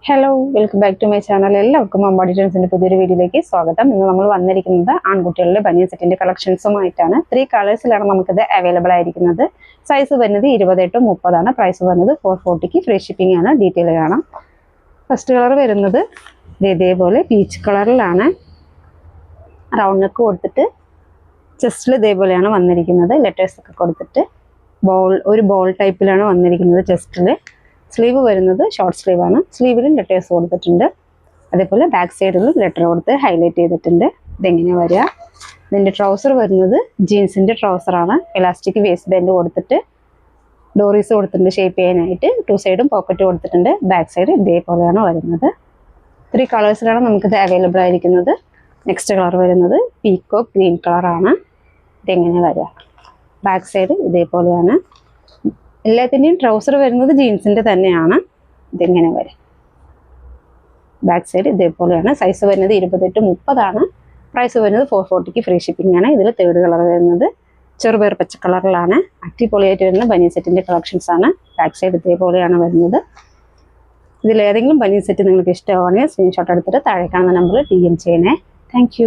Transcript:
Hello, welcome back to my channel. എല്ലാവർക്കും അമ്പാടി ട്രെൻഡ്സിന്റെ പുതിയൊരു വീഡിയോയിലേക്ക് സ്വാഗതം. ഇന്ന് നമ്മൾ വന്നിരിക്കുന്നത് ആൺകുട്ടികളുടെ ബനിയൻ സെറ്റിന്റെ കളക്ഷൻസുമായിട്ടാണ്. 3 കളേഴ്സിലാണ് നമുക്കിത് അവൈലബിൾ ആയിരിക്കുന്നത്. സൈസ് വരുന്നത് 28-30 ആണ്. പ്രൈസ് വരുന്നത് 440. ഫ്രീ ഷിപ്പിംഗ് ആണ്. ഡീറ്റെയിൽ കാണാം. ഫസ്റ്റ് കളർ വരുന്നത് ഇതേപോലെ പീച്ച് കളറിലാണ്. റൗണ്ട് നെക്ക് കൊടുത്തിട്ട് ചെസ്റ്റിൽ ഇതേപോലെയാണ് വന്നിരിക്കുന്നത്. ലെറ്റേഴ്സ് ഒക്കെ കൊടുത്തിട്ട് ഒരു ബോൾ ടൈപ്പിലാണ് വന്നിരിക്കുന്നത്. ചെസ്റ്റിൽ സ്ലീവ് വരുന്നത് ഷോർട്ട് സ്ലീവ് ആണ്. സ്ലീവിലും ലെറ്റേഴ്സ് കൊടുത്തിട്ടുണ്ട്. അതേപോലെ ബാക്ക് സൈഡിലും ലെറ്റർ കൊടുത്ത് ഹൈലൈറ്റ് ചെയ്തിട്ടുണ്ട്. ഇതെങ്ങനെ വരിക? ഇതിൻ്റെ ട്രൗസർ വരുന്നത് ജീൻസിൻ്റെ ട്രൗസറാണ്. ഇലാസ്റ്റിക് വേസ്റ്റ് ബാൻഡ് കൊടുത്തിട്ട് ഡോറീസ് കൊടുത്തിട്ടുണ്ട് ഷേപ്പ് ചെയ്യാനായിട്ട്. 2 സൈഡും പോക്കറ്റ് കൊടുത്തിട്ടുണ്ട്. ബാക്ക് സൈഡ് ഇതേപോലെയാണ് വരുന്നത്. 3 കളേഴ്സിലാണ് നമുക്കിത് അവൈലബിൾ ആയിരിക്കുന്നത്. നെക്സ്റ്റ് കളർ വരുന്നത് പീക്കോക്ക് ഗ്രീൻ കളറാണ്. ഇതെങ്ങനെ വരിക? ബാക്ക് സൈഡ് ഇതേപോലെയാണ്. എല്ലാത്തിൻ്റെയും ട്രൗസർ വരുന്നത് ജീൻസിൻ്റെ തന്നെയാണ്. ഇതെങ്ങനെ വരും? ബാക്ക് സൈഡ് ഇതേപോലെയാണ്. സൈസ് വരുന്നത് 28-30 ആണ്. പ്രൈസ് വരുന്നത് 440. ഫ്രീ ഷിപ്പിംഗ് ആണ്. ഇതിൽ തേർഡ് കളർ വരുന്നത് ചെറുപയർ പച്ച കളറിലാണ്. അടിപൊളിയായിട്ട് വരുന്ന ബനിയൻ സെറ്റിൻ്റെ കളക്ഷൻസ് ആണ്. ബാക്ക് സൈഡ് ഇതേപോലെയാണ് വരുന്നത്. ഇതിലേതെങ്കിലും ബനിയൻ സെറ്റ് നിങ്ങൾക്ക് ഇഷ്ടമാണെങ്കിൽ സ്ക്രീൻഷോട്ട് എടുത്തിട്ട് താഴെ കാണുന്ന നമ്പറിൽ DM ചെയ്യണേ. താങ്ക്